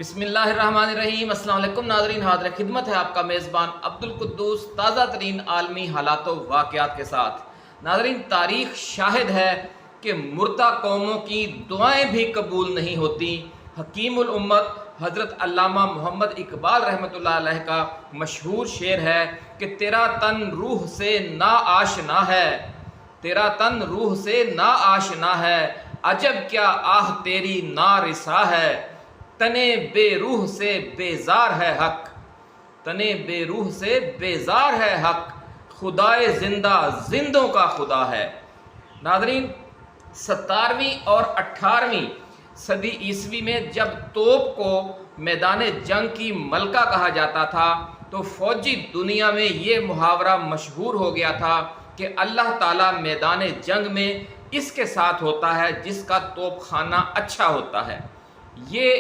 بسم اللہ الرحمن الرحیم۔ السلام علیکم ناظرین، حاضر خدمت ہے آپ کا میزبان عبدالقدوس تازہ ترین عالمی حالات و واقعات کے ساتھ۔ ناظرین، تاریخ شاہد ہے کہ مردہ قوموں کی دعائیں بھی قبول نہیں ہوتی۔ حکیم الامت حضرت علامہ محمد اقبال رحمۃ اللہ علیہ کا مشہور شعر ہے کہ تیرا تن روح سے نا آشنا ہے، تیرا تن روح سے نا آشنا ہے، عجب کیا آہ تیری نارسا ہے، تنے بے روح سے بیزار ہے حق، تنے بے روح سے بیزار ہے حق، خدائے زندہ زندوں کا خدا ہے۔ ناظرین، 17ویں اور 18ویں صدی عیسوی میں جب توپ کو میدان جنگ کی ملکہ کہا جاتا تھا تو فوجی دنیا میں یہ محاورہ مشہور ہو گیا تھا کہ اللہ تعالیٰ میدان جنگ میں اس کے ساتھ ہوتا ہے جس کا توپ خانہ اچھا ہوتا ہے۔ یہ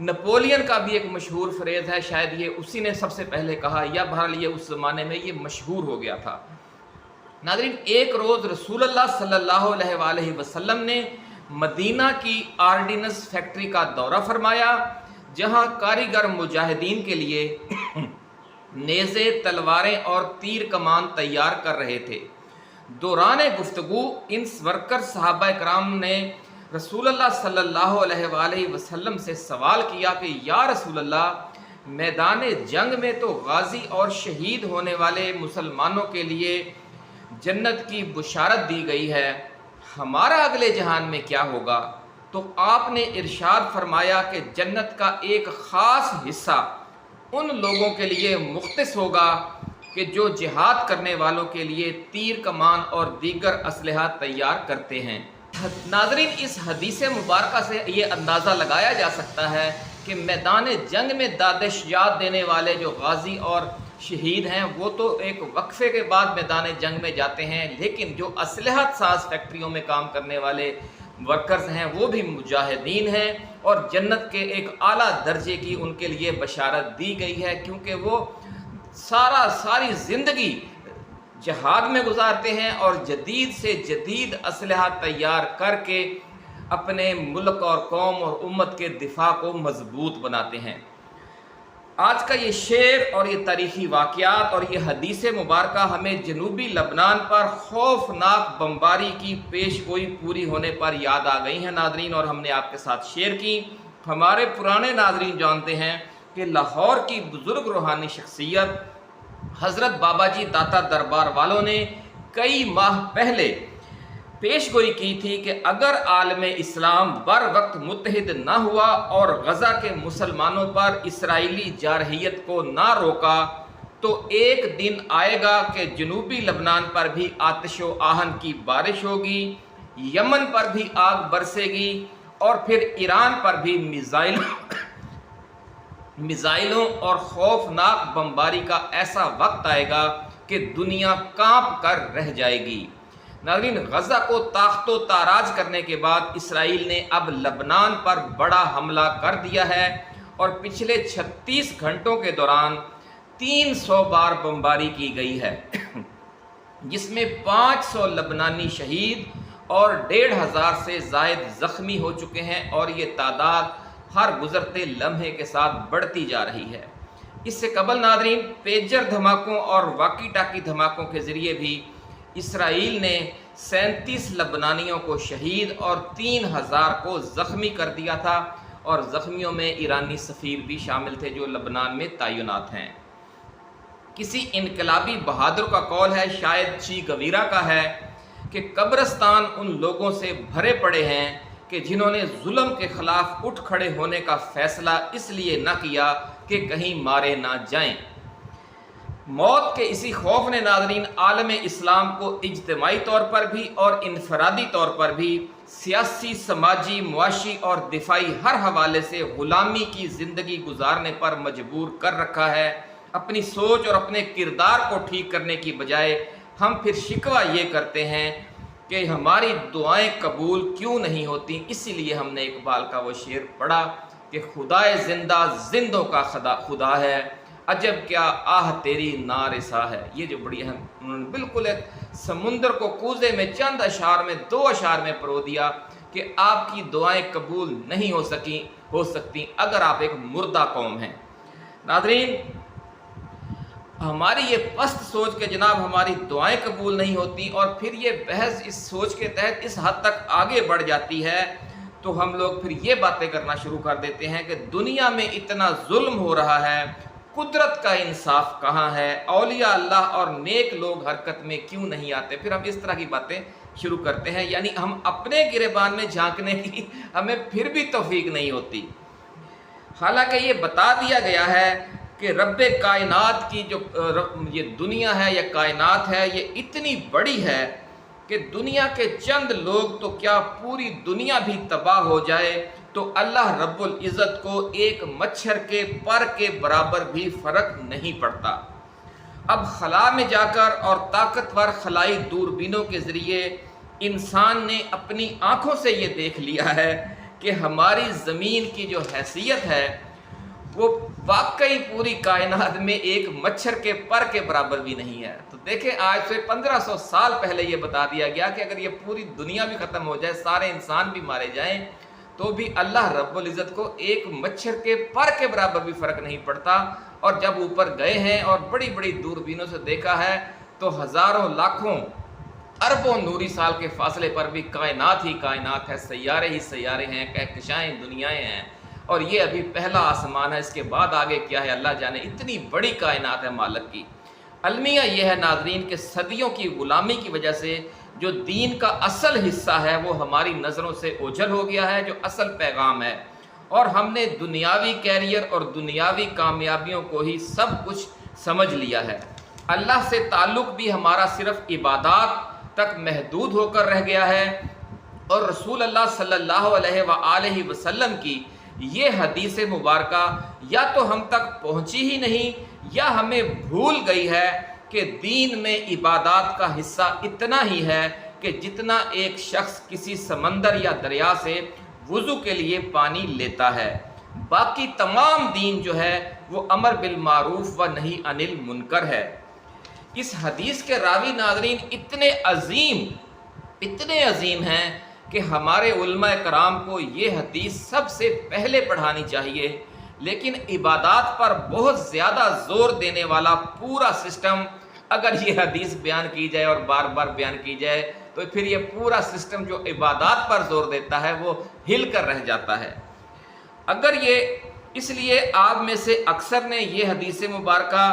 نپولین کا بھی ایک مشہور فریز ہے، شاید یہ اسی نے سب سے پہلے کہا یا بہرحال یہ اس زمانے میں یہ مشہور ہو گیا تھا۔ ناظرین، ایک روز رسول اللہ صلی اللہ علیہ وآلہ وسلم نے مدینہ کی آرڈیننس فیکٹری کا دورہ فرمایا، جہاں کاریگر مجاہدین کے لیے نیزے، تلواریں اور تیر کمان تیار کر رہے تھے۔ دوران گفتگو ان ورکر صحابہ کرام نے رسول اللہ صلی اللہ علیہ وآلہ وسلم سے سوال کیا کہ یا رسول اللہ، میدان جنگ میں تو غازی اور شہید ہونے والے مسلمانوں کے لیے جنت کی بشارت دی گئی ہے، ہمارا اگلے جہان میں کیا ہوگا؟ تو آپ نے ارشاد فرمایا کہ جنت کا ایک خاص حصہ ان لوگوں کے لیے مختص ہوگا کہ جو جہاد کرنے والوں کے لیے تیر کمان اور دیگر اسلحہ تیار کرتے ہیں۔ ناظرین، اس حدیث مبارکہ سے یہ اندازہ لگایا جا سکتا ہے کہ میدان جنگ میں دادش یاد دینے والے جو غازی اور شہید ہیں وہ تو ایک وقفے کے بعد میدان جنگ میں جاتے ہیں، لیکن جو اسلحہ ساز فیکٹریوں میں کام کرنے والے ورکرز ہیں وہ بھی مجاہدین ہیں، اور جنت کے ایک اعلیٰ درجے کی ان کے لیے بشارت دی گئی ہے، کیونکہ وہ ساری زندگی جہاد میں گزارتے ہیں اور جدید سے جدید اسلحہ تیار کر کے اپنے ملک اور قوم اور امت کے دفاع کو مضبوط بناتے ہیں۔ آج کا یہ شعر اور یہ تاریخی واقعات اور یہ حدیث مبارکہ ہمیں جنوبی لبنان پر خوفناک بمباری کی پیش گوئی پوری ہونے پر یاد آ گئی ہیں ناظرین، اور ہم نے آپ کے ساتھ شیئر کی۔ ہمارے پرانے ناظرین جانتے ہیں کہ لاہور کی بزرگ روحانی شخصیت حضرت بابا جی داتا دربار والوں نے کئی ماہ پہلے پیش گوئی کی تھی کہ اگر عالم اسلام بر وقت متحد نہ ہوا اور غزہ کے مسلمانوں پر اسرائیلی جارحیت کو نہ روکا تو ایک دن آئے گا کہ جنوبی لبنان پر بھی آتش و آہن کی بارش ہوگی، یمن پر بھی آگ برسے گی، اور پھر ایران پر بھی میزائلوں اور خوفناک بمباری کا ایسا وقت آئے گا کہ دنیا کانپ کر رہ جائے گی۔ ناظرین، غزہ کو تاخت و تاراج کرنے کے بعد اسرائیل نے اب لبنان پر بڑا حملہ کر دیا ہے، اور پچھلے 36 گھنٹوں کے دوران 300 بار بمباری کی گئی ہے، جس میں 500 لبنانی شہید اور 1500 سے زائد زخمی ہو چکے ہیں، اور یہ تعداد ہر گزرتے لمحے کے ساتھ بڑھتی جا رہی ہے۔ اس سے قبل ناظرین، پیجر دھماکوں اور واکی ٹاکی دھماکوں کے ذریعے بھی اسرائیل نے 37 لبنانیوں کو شہید اور 3000 کو زخمی کر دیا تھا، اور زخمیوں میں ایرانی سفیر بھی شامل تھے جو لبنان میں تعینات ہیں۔ کسی انقلابی بہادر کا قول ہے، شاید چی گویرا کا ہے، کہ قبرستان ان لوگوں سے بھرے پڑے ہیں کہ جنہوں نے ظلم کے خلاف اٹھ کھڑے ہونے کا فیصلہ اس لیے نہ کیا کہ کہیں مارے نہ جائیں۔ موت کے اسی خوف نے ناظرین عالم اسلام کو اجتماعی طور پر بھی اور انفرادی طور پر بھی سیاسی، سماجی، معاشی اور دفاعی ہر حوالے سے غلامی کی زندگی گزارنے پر مجبور کر رکھا ہے۔ اپنی سوچ اور اپنے کردار کو ٹھیک کرنے کی بجائے ہم پھر شکوہ یہ کرتے ہیں کہ ہماری دعائیں قبول کیوں نہیں ہوتی۔ اسی لیے ہم نے اقبال کا وہ شعر پڑھا کہ خدائے زندہ زندوں کا خدا ہے، عجب کیا آہ تیری نارسا ہے۔ یہ جو بڑی اہم، انہوں نے بالکل ایک سمندر کو کوزے میں چند اشعار میں 2 اشعار میں پرو دیا کہ آپ کی دعائیں قبول نہیں ہو سکیں، ہو سکتی اگر آپ ایک مردہ قوم ہیں۔ ناظرین، ہماری یہ پست سوچ کہ جناب ہماری دعائیں قبول نہیں ہوتی، اور پھر یہ بحث اس سوچ کے تحت اس حد تک آگے بڑھ جاتی ہے تو ہم لوگ پھر یہ باتیں کرنا شروع کر دیتے ہیں کہ دنیا میں اتنا ظلم ہو رہا ہے، قدرت کا انصاف کہاں ہے، اولیاء اللہ اور نیک لوگ حرکت میں کیوں نہیں آتے؟ پھر ہم اس طرح کی باتیں شروع کرتے ہیں، یعنی ہم اپنے گریبان میں جھانکنے کی ہمیں پھر بھی توفیق نہیں ہوتی۔ حالانکہ یہ بتا دیا گیا ہے کہ رب کائنات کی جو یہ دنیا ہے یا کائنات ہے، یہ اتنی بڑی ہے کہ دنیا کے چند لوگ تو کیا پوری دنیا بھی تباہ ہو جائے تو اللہ رب العزت کو ایک مچھر کے پر کے برابر بھی فرق نہیں پڑتا۔ اب خلا میں جا کر اور طاقتور خلائی دوربینوں کے ذریعے انسان نے اپنی آنکھوں سے یہ دیکھ لیا ہے کہ ہماری زمین کی جو حیثیت ہے وہ واقعی پوری کائنات میں ایک مچھر کے پر کے برابر بھی نہیں ہے۔ تو دیکھیں، آج سے 1500 سال پہلے یہ بتا دیا گیا کہ اگر یہ پوری دنیا بھی ختم ہو جائے، سارے انسان بھی مارے جائیں، تو بھی اللہ رب العزت کو ایک مچھر کے پر کے برابر بھی فرق نہیں پڑتا۔ اور جب اوپر گئے ہیں اور بڑی بڑی دوربینوں سے دیکھا ہے تو ہزاروں لاکھوں اربوں نوری سال کے فاصلے پر بھی کائنات ہی کائنات ہے، سیارے ہی سیارے ہیں، کہکشائیں دنیایں ہیں، اور یہ ابھی پہلا آسمان ہے، اس کے بعد آگے کیا ہے اللہ جانے۔ اتنی بڑی کائنات ہے مالک کی۔ المیہ یہ ہے ناظرین کہ صدیوں کی غلامی کی وجہ سے جو دین کا اصل حصہ ہے وہ ہماری نظروں سے اوجھل ہو گیا ہے، جو اصل پیغام ہے، اور ہم نے دنیاوی کیریئر اور دنیاوی کامیابیوں کو ہی سب کچھ سمجھ لیا ہے۔ اللہ سے تعلق بھی ہمارا صرف عبادات تک محدود ہو کر رہ گیا ہے، اور رسول اللہ صلی اللہ علیہ وآلہ وسلم کی یہ حدیث مبارکہ یا تو ہم تک پہنچی ہی نہیں یا ہمیں بھول گئی ہے کہ دین میں عبادات کا حصہ اتنا ہی ہے کہ جتنا ایک شخص کسی سمندر یا دریا سے وضو کے لیے پانی لیتا ہے۔ باقی تمام دین جو ہے وہ امر بالمعروف و نہی عن المنکر ہے۔ اس حدیث کے راوی ناظرین اتنے عظیم ہیں کہ ہمارے علماء کرام کو یہ حدیث سب سے پہلے پڑھانی چاہیے، لیکن عبادات پر بہت زیادہ زور دینے والا پورا سسٹم اگر یہ حدیث بیان کی جائے اور بار بار بیان کی جائے تو پھر یہ پورا سسٹم جو عبادات پر زور دیتا ہے وہ ہل کر رہ جاتا ہے۔ اگر یہ اس لیے آپ میں سے اکثر نے یہ حدیث مبارکہ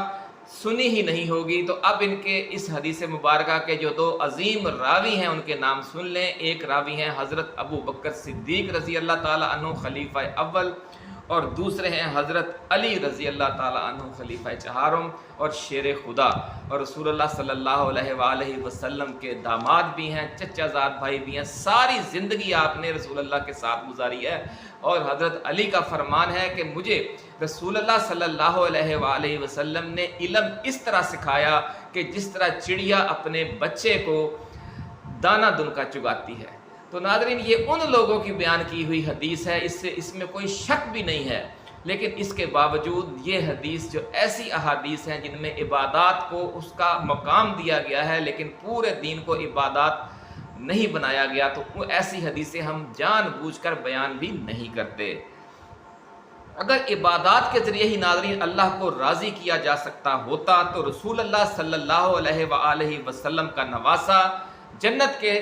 سنی ہی نہیں ہوگی تو اب ان کے اس حدیث مبارکہ کے جو دو عظیم راوی ہیں ان کے نام سن لیں۔ ایک راوی ہیں حضرت ابو بکر صدیق رضی اللہ تعالی عنہ خلیفہ اول، اور دوسرے ہیں حضرت علی رضی اللہ تعالی عنہ خلیفہ چہارم اور شیر خدا، اور رسول اللہ صلی اللہ علیہ وآلہ وسلم کے داماد بھی ہیں، چچا زاد بھائی بھی ہیں۔ ساری زندگی آپ نے رسول اللہ کے ساتھ گزاری ہے، اور حضرت علی کا فرمان ہے کہ مجھے رسول اللہ صلی اللہ علیہ وآلہ وسلم نے علم اس طرح سکھایا کہ جس طرح چڑیا اپنے بچے کو دانہ دن کا چگاتی ہے۔ تو ناظرین، یہ ان لوگوں کی بیان کی ہوئی حدیث ہے، اس میں کوئی شک بھی نہیں ہے، لیکن اس کے باوجود یہ حدیث جو ایسی احادیث ہیں جن میں عبادات کو اس کا مقام دیا گیا ہے لیکن پورے دین کو عبادات نہیں بنایا گیا، تو ایسی حدیثیں ہم جان بوجھ کر بیان بھی نہیں کرتے۔ اگر عبادات کے ذریعے ہی ناظرین اللہ کو راضی کیا جا سکتا ہوتا تو رسول اللہ صلی اللہ علیہ وآلہ وسلم کا نواسہ، جنت کے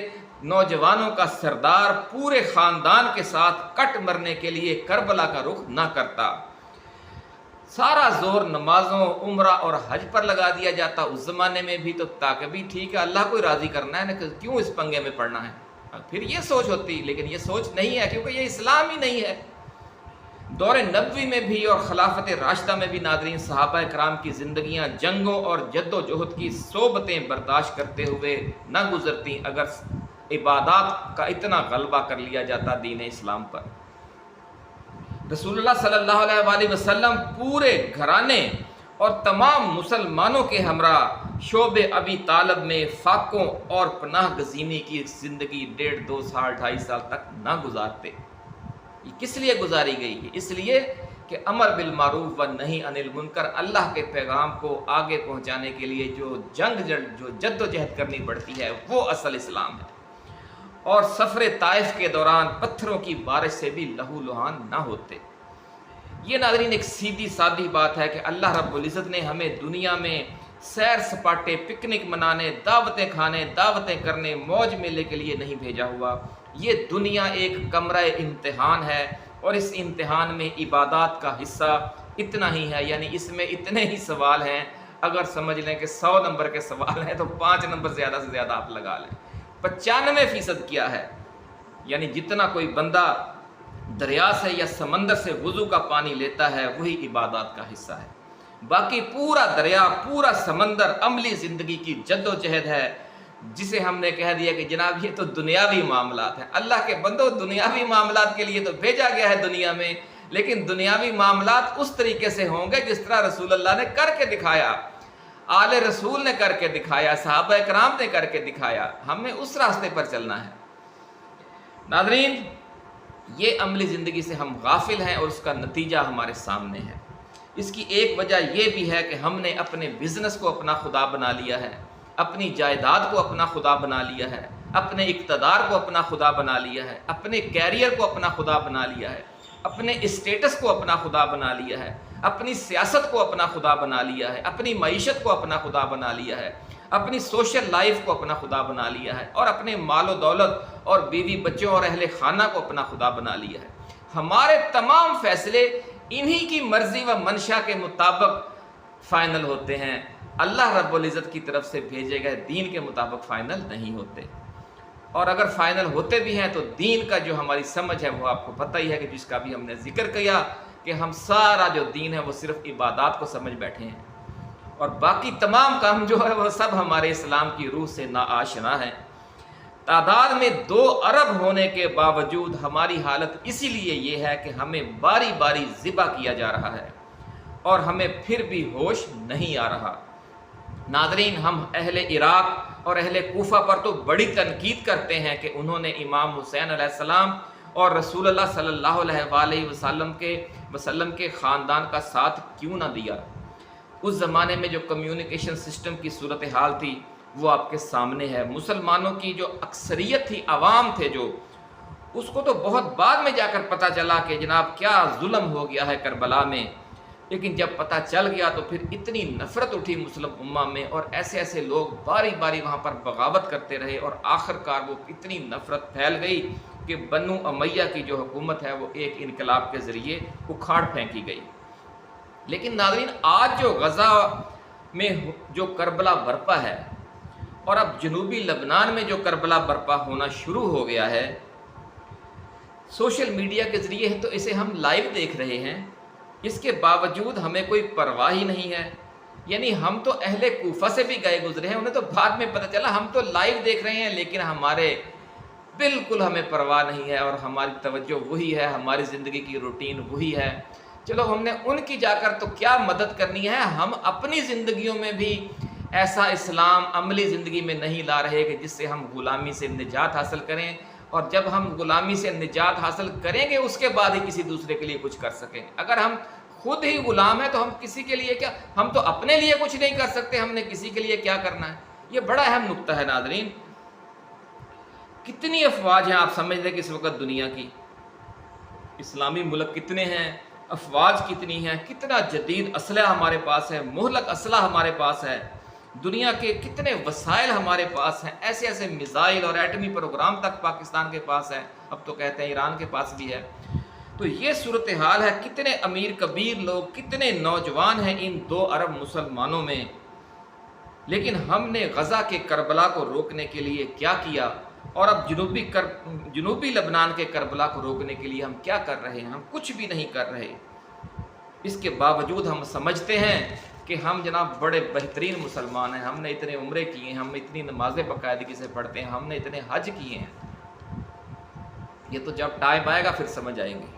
نوجوانوں کا سردار، پورے خاندان کے ساتھ کٹ مرنے کے لیے کربلا کا رخ نہ کرتا۔ سارا زور نمازوں، عمرہ اور حج پر لگا دیا جاتا اس زمانے میں بھی، تو تاکہ بھی ٹھیک ہے اللہ کو راضی کرنا ہے نا، کیوں اس پنگے میں پڑنا ہے؟ پھر یہ سوچ ہوتی، لیکن یہ سوچ نہیں ہے کیونکہ یہ اسلام ہی نہیں ہے۔ دور نبوی میں بھی اور خلافت راشدہ میں بھی ناظرین صحابہ کرام کی زندگیاں جنگوں اور جد و جہد کی صحبتیں برداشت کرتے ہوئے نہ گزرتی اگر عبادات کا اتنا غلبہ کر لیا جاتا دین اسلام پر۔ رسول اللہ صلی اللہ علیہ وآلہ وسلم پورے گھرانے اور تمام مسلمانوں کے ہمراہ شعب ابی طالب میں فاقوں اور پناہ گزینی کی زندگی 1.5 2 سال 2.5 سال تک نہ گزارتے۔ یہ کس لیے گزاری گئی ہے؟ اس لیے کہ امر بالمعروف و نہی عن المنکر، اللہ کے پیغام کو آگے پہنچانے کے لیے جو جد و جہد کرنی پڑتی ہے وہ اصل اسلام ہے۔ اور سفر طائف کے دوران پتھروں کی بارش سے بھی لہو لہان نہ ہوتے۔ یہ ناظرین ایک سیدھی سادی بات ہے کہ اللہ رب العزت نے ہمیں دنیا میں سیر سپاٹے، پکنک منانے، دعوتیں کھانے، دعوتیں کرنے، موج میلے کے لیے نہیں بھیجا ہوا۔ یہ دنیا ایک کمرہ امتحان ہے، اور اس امتحان میں عبادات کا حصہ اتنا ہی ہے، یعنی اس میں اتنے ہی سوال ہیں۔ اگر سمجھ لیں کہ 100 نمبر کے سوال ہیں تو 5 نمبر زیادہ سے زیادہ آپ لگا لیں۔ 95% کیا ہے؟ یعنی جتنا کوئی بندہ دریا سے یا سمندر سے وضو کا پانی لیتا ہے وہی عبادات کا حصہ ہے۔ باقی پورا دریا، پورا سمندر عملی زندگی کی جد و جہد ہے، جسے ہم نے کہہ دیا کہ جناب یہ تو دنیاوی معاملات ہیں۔ اللہ کے بندو، دنیاوی معاملات کے لیے تو بھیجا گیا ہے دنیا میں، لیکن دنیاوی معاملات اس طریقے سے ہوں گے جس طرح رسول اللہ نے کر کے دکھایا، آل رسول نے کر کے دکھایا، صحابہ کرام نے کر کے دکھایا۔ ہمیں اس راستے پر چلنا ہے۔ ناظرین، یہ عملی زندگی سے ہم غافل ہیں اور اس کا نتیجہ ہمارے سامنے ہے۔ اس کی ایک وجہ یہ بھی ہے کہ ہم نے اپنے بزنس کو اپنا خدا بنا لیا ہے، اپنی جائیداد کو اپنا خدا بنا لیا ہے، اپنے اقتدار کو اپنا خدا بنا لیا ہے، اپنے کیریئر کو اپنا خدا بنا لیا ہے، اپنے اسٹیٹس کو اپنا خدا بنا لیا ہے، اپنی سیاست کو اپنا خدا بنا لیا ہے، اپنی معیشت کو اپنا خدا بنا لیا ہے، اپنی سوشل لائف کو اپنا خدا بنا لیا ہے، اور اپنے مال و دولت اور بیوی بچوں اور اہل خانہ کو اپنا خدا بنا لیا ہے۔ ہمارے تمام فیصلے انہی کی مرضی و منشا کے مطابق فائنل ہوتے ہیں، اللہ رب العزت کی طرف سے بھیجے گئے دین کے مطابق فائنل نہیں ہوتے۔ اور اگر فائنل ہوتے بھی ہیں تو دین کا جو ہماری سمجھ ہے وہ آپ کو پتہ ہی ہے کہ جس کا بھی ہم نے ذکر کیا کہ ہم سارا جو دین ہے وہ صرف عبادات کو سمجھ بیٹھے ہیں، اور باقی تمام کام جو ہے وہ سب ہمارے اسلام کی روح سے ناآشنا ہیں۔ تعداد میں 2 ارب ہونے کے باوجود ہماری حالت اسی لیے یہ ہے کہ ہمیں باری باری ذبح کیا جا رہا ہے اور ہمیں پھر بھی ہوش نہیں آ رہا۔ ناظرین، ہم اہل عراق اور اہل کوفہ پر تو بڑی تنقید کرتے ہیں کہ انہوں نے امام حسین علیہ السلام اور رسول اللہ صلی اللہ علیہ وآلہ وسلم کے خاندان کا ساتھ کیوں نہ دیا۔ اس زمانے میں جو کمیونیکیشن سسٹم کی صورتحال تھی وہ آپ کے سامنے ہے۔ مسلمانوں کی جو اکثریت تھی، عوام تھے جو، اس کو تو بہت بعد میں جا کر پتہ چلا کہ جناب کیا ظلم ہو گیا ہے کربلا میں، لیکن جب پتہ چل گیا تو پھر اتنی نفرت اٹھی مسلم امہ میں، اور ایسے ایسے لوگ باری باری وہاں پر بغاوت کرتے رہے، اور آخر کار وہ اتنی نفرت پھیل گئی کہ بنو امیہ کی جو حکومت ہے وہ ایک انقلاب کے ذریعے اکھاڑ پھینکی گئی۔ لیکن ناظرین، آج جو غزہ میں جو کربلا برپا ہے، اور اب جنوبی لبنان میں جو کربلا برپا ہونا شروع ہو گیا ہے، سوشل میڈیا کے ذریعے تو اسے ہم لائیو دیکھ رہے ہیں، اس کے باوجود ہمیں کوئی پرواہ ہی نہیں ہے۔ یعنی ہم تو اہل کوفہ سے بھی گئے گزرے ہیں، انہیں تو بعد میں پتہ چلا، ہم تو لائیو دیکھ رہے ہیں لیکن ہمارے بالکل ہمیں پرواہ نہیں ہے، اور ہماری توجہ وہی ہے، ہماری زندگی کی روٹین وہی ہے۔ چلو، ہم نے ان کی جا کر تو کیا مدد کرنی ہے، ہم اپنی زندگیوں میں بھی ایسا اسلام عملی زندگی میں نہیں لا رہے کہ جس سے ہم غلامی سے نجات حاصل کریں، اور جب ہم غلامی سے نجات حاصل کریں گے اس کے بعد ہی کسی دوسرے کے لیے کچھ کر سکیں۔ اگر ہم خود ہی غلام ہیں تو ہم کسی کے لیے کیا، ہم تو اپنے لیے کچھ نہیں کر سکتے، ہم نے کسی کے لیے کیا کرنا ہے۔ یہ بڑا اہم نقطہ ہے ناظرین۔ کتنی افواج ہیں آپ سمجھ لیں کہ اس وقت دنیا کی، اسلامی ملک کتنے ہیں، افواج کتنی ہیں، کتنا جدید اسلحہ ہمارے پاس ہے، مہلک اسلحہ ہمارے پاس ہے، دنیا کے کتنے وسائل ہمارے پاس ہیں، ایسے ایسے میزائل اور ایٹمی پروگرام تک پاکستان کے پاس ہے، اب تو کہتے ہیں ایران کے پاس بھی ہے۔ تو یہ صورتحال ہے، کتنے امیر کبیر لوگ، کتنے نوجوان ہیں ان 2 ارب مسلمانوں میں، لیکن ہم نے غزہ کے کربلا کو روکنے کے لیے کیا کیا، اور اب جنوبی لبنان کے کربلا کو روکنے کے لیے ہم کیا کر رہے ہیں؟ ہم کچھ بھی نہیں کر رہے۔ اس کے باوجود ہم سمجھتے ہیں کہ ہم جناب بڑے بہترین مسلمان ہیں، ہم نے اتنے عمرے کیے ہیں، ہم اتنی نمازیں باقاعدگی سے پڑھتے ہیں، ہم نے اتنے حج کیے ہیں۔ یہ تو جب ٹائم آئے گا پھر سمجھ آئیں گے۔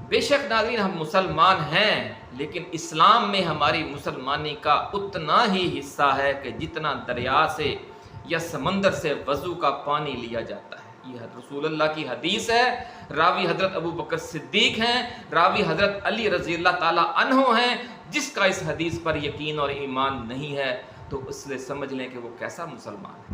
بے شک ناظرین، ہم مسلمان ہیں، لیکن اسلام میں ہماری مسلمانی کا اتنا ہی حصہ ہے کہ جتنا دریا سے یا سمندر سے وضو کا پانی لیا جاتا ہے۔ یہ رسول اللہ کی حدیث ہے، راوی حضرت ابو بکر صدیق ہیں، راوی حضرت علی رضی اللہ تعالی عنہ ہیں۔ جس کا اس حدیث پر یقین اور ایمان نہیں ہے تو اس سے سمجھ لیں کہ وہ کیسا مسلمان ہے۔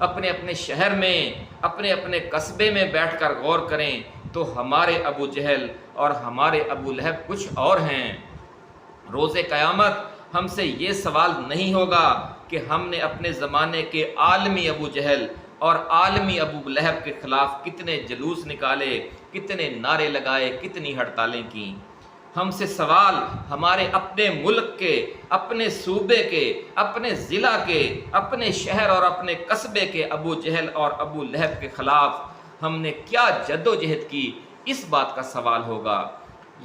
اپنے اپنے شہر میں، اپنے اپنے قصبے میں بیٹھ کر غور کریں تو ہمارے ابو جہل اور ہمارے ابو لہب کچھ اور ہیں۔ روز قیامت ہم سے یہ سوال نہیں ہوگا کہ ہم نے اپنے زمانے کے عالمی ابو جہل اور عالمی ابو لہب کے خلاف کتنے جلوس نکالے، کتنے نعرے لگائے، کتنی ہڑتالیں کیں۔ ہم سے سوال ہمارے اپنے ملک کے، اپنے صوبے کے، اپنے ضلع کے، اپنے شہر اور اپنے قصبے کے ابو جہل اور ابو لہب کے خلاف ہم نے کیا جد و جہد کی، اس بات کا سوال ہوگا۔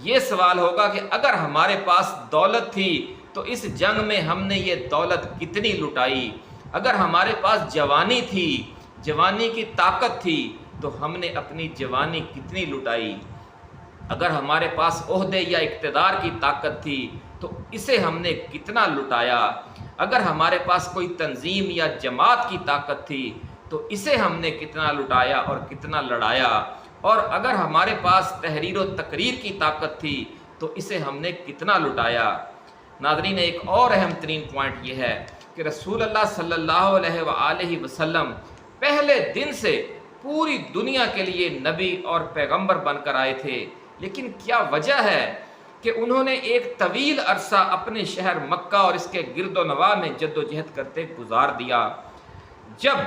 یہ سوال ہوگا کہ اگر ہمارے پاس دولت تھی تو اس جنگ میں ہم نے یہ دولت کتنی لٹائی، اگر ہمارے پاس جوانی تھی، جوانی کی طاقت تھی تو ہم نے اپنی جوانی کتنی لٹائی، اگر ہمارے پاس عہدے یا اقتدار کی طاقت تھی تو اسے ہم نے کتنا لٹایا، اگر ہمارے پاس کوئی تنظیم یا جماعت کی طاقت تھی تو اسے ہم نے کتنا لٹایا اور کتنا لڑایا، اور اگر ہمارے پاس تحریر و تقریر کی طاقت تھی تو اسے ہم نے کتنا لٹایا۔ ناظرین، ایک اور اہم ترین پوائنٹ یہ ہے کہ رسول اللہ صلی اللہ علیہ وآلہ وسلم پہلے دن سے پوری دنیا کے لیے نبی اور پیغمبر بن کر آئے تھے، لیکن کیا وجہ ہے کہ انہوں نے ایک طویل عرصہ اپنے شہر مکہ اور اس کے گرد و نواح میں جد و جہد کرتے گزار دیا، جب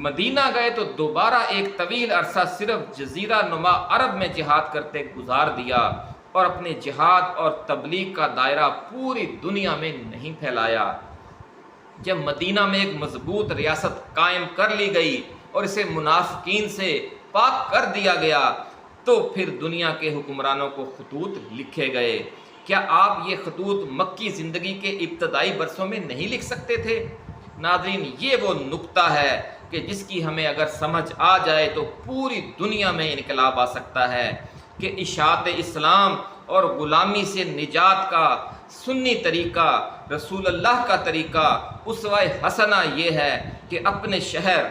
مدینہ گئے تو دوبارہ ایک طویل عرصہ صرف جزیرہ نما عرب میں جہاد کرتے گزار دیا اور اپنے جہاد اور تبلیغ کا دائرہ پوری دنیا میں نہیں پھیلایا۔ جب مدینہ میں ایک مضبوط ریاست قائم کر لی گئی اور اسے منافقین سے پاک کر دیا گیا تو پھر دنیا کے حکمرانوں کو خطوط لکھے گئے۔ کیا آپ یہ خطوط مکی زندگی کے ابتدائی برسوں میں نہیں لکھ سکتے تھے؟ ناظرین، یہ وہ نقطہ ہے کہ جس کی ہمیں اگر سمجھ آ جائے تو پوری دنیا میں انقلاب آ سکتا ہے کہ اشاعت اسلام اور غلامی سے نجات کا سنی طریقہ، رسول اللہ کا طریقہ، اسوہ حسنہ یہ ہے کہ اپنے شہر،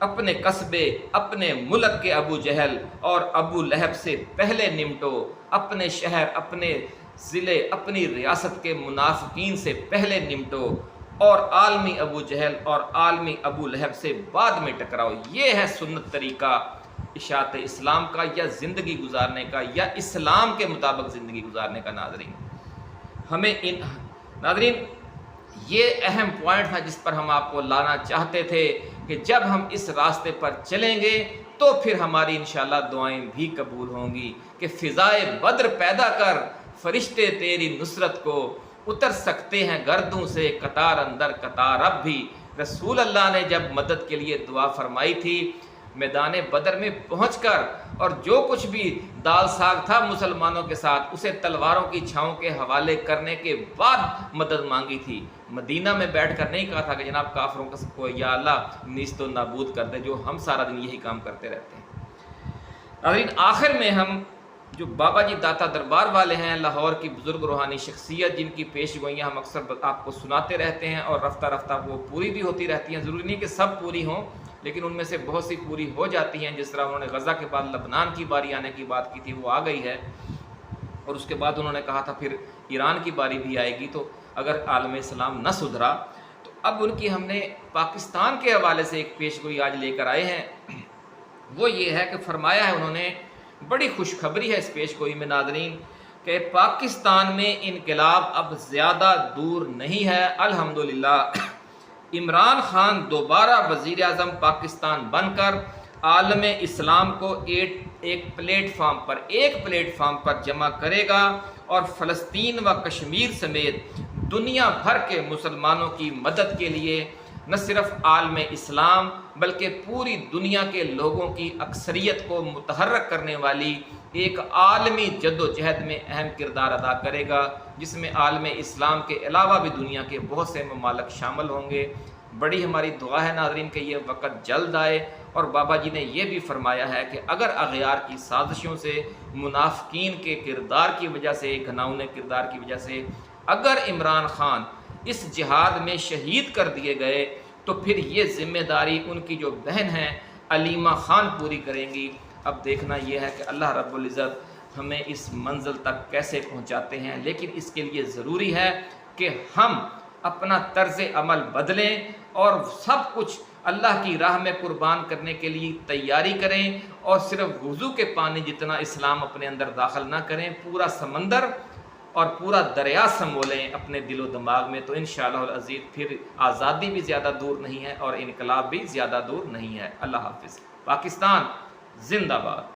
اپنے قصبے، اپنے ملک کے ابو جہل اور ابو لہب سے پہلے نمٹو، اپنے شہر، اپنے ضلع، اپنی ریاست کے منافقین سے پہلے نمٹو، اور عالمی ابو جہل اور عالمی ابو لہب سے بعد میں ٹکراؤ۔ یہ ہے سنت طریقہ اشاعت اسلام کا، یا زندگی گزارنے کا، یا اسلام کے مطابق زندگی گزارنے کا۔ ناظرین یہ اہم پوائنٹ تھا جس پر ہم آپ کو لانا چاہتے تھے کہ جب ہم اس راستے پر چلیں گے تو پھر ہماری انشاءاللہ دعائیں بھی قبول ہوں گی کہ فضائے بدر پیدا کر، فرشتے تیری نصرت کو اتر سکتے ہیں گردوں سے، قطار اندر قطار اب بھی۔ رسول اللہ نے جب مدد کے لیے دعا فرمائی تھی میدان بدر میں پہنچ کر، اور جو کچھ بھی دال ساگ تھا مسلمانوں کے ساتھ اسے تلواروں کی چھاؤں کے حوالے کرنے کے بعد مدد مانگی تھی، مدینہ میں بیٹھ کر نہیں کہا تھا کہ جناب کافروں کو یا اللہ نیست و نابود کر دے، جو ہم سارا دن یہی کام کرتے رہتے ہیں۔ ناظرین، آخر میں ہم جو بابا جی داتا دربار والے ہیں، لاہور کی بزرگ روحانی شخصیت جن کی پیش گوئیاں ہم اکثر آپ کو سناتے رہتے ہیں اور رفتہ رفتہ وہ پوری بھی ہوتی رہتی ہیں، ضروری نہیں کہ سب پوری ہوں لیکن ان میں سے بہت سی پوری ہو جاتی ہیں، جس طرح انہوں نے غزہ کے بعد لبنان کی باری آنے کی بات کی تھی، وہ آ گئی ہے، اور اس کے بعد انہوں نے کہا تھا پھر ایران کی باری بھی آئے گی، تو اگر عالم اسلام نہ سدھرا تو اب ان کی ہم نے پاکستان کے حوالے سے ایک پیش گوئی آج لے کر آئے ہیں۔ وہ یہ ہے کہ فرمایا ہے انہوں نے، بڑی خوشخبری ہے اس پیش گوئی میں ناظرین، کہ پاکستان میں انقلاب اب زیادہ دور نہیں ہے، الحمدللہ۔ عمران خان دوبارہ وزیر اعظم پاکستان بن کر عالم اسلام کو ایک پلیٹ فارم پر جمع کرے گا اور فلسطین و کشمیر سمیت دنیا بھر کے مسلمانوں کی مدد کے لیے نہ صرف عالم اسلام بلکہ پوری دنیا کے لوگوں کی اکثریت کو متحرک کرنے والی ایک عالمی جد و جہد میں اہم کردار ادا کرے گا، جس میں عالم اسلام کے علاوہ بھی دنیا کے بہت سے ممالک شامل ہوں گے۔ بڑی ہماری دعا ہے ناظرین کہ یہ وقت جلد آئے، اور بابا جی نے یہ بھی فرمایا ہے کہ اگر اغیار کی سازشوں سے، منافقین کے کردار کی وجہ سے، گھناؤنے کردار کی وجہ سے اگر عمران خان اس جہاد میں شہید کر دیے گئے تو پھر یہ ذمہ داری ان کی جو بہن ہیں علیمہ خان پوری کریں گی۔ اب دیکھنا یہ ہے کہ اللہ رب العزت ہمیں اس منزل تک کیسے پہنچاتے ہیں، لیکن اس کے لیے ضروری ہے کہ ہم اپنا طرز عمل بدلیں اور سب کچھ اللہ کی راہ میں قربان کرنے کے لیے تیاری کریں، اور صرف وضو کے پانی جتنا اسلام اپنے اندر داخل نہ کریں، پورا سمندر اور پورا دریا سنبھولیں اپنے دل و دماغ میں، تو انشاءاللہ العزیز پھر آزادی بھی زیادہ دور نہیں ہے اور انقلاب بھی زیادہ دور نہیں ہے۔ اللہ حافظ۔ پاکستان زندہ باد۔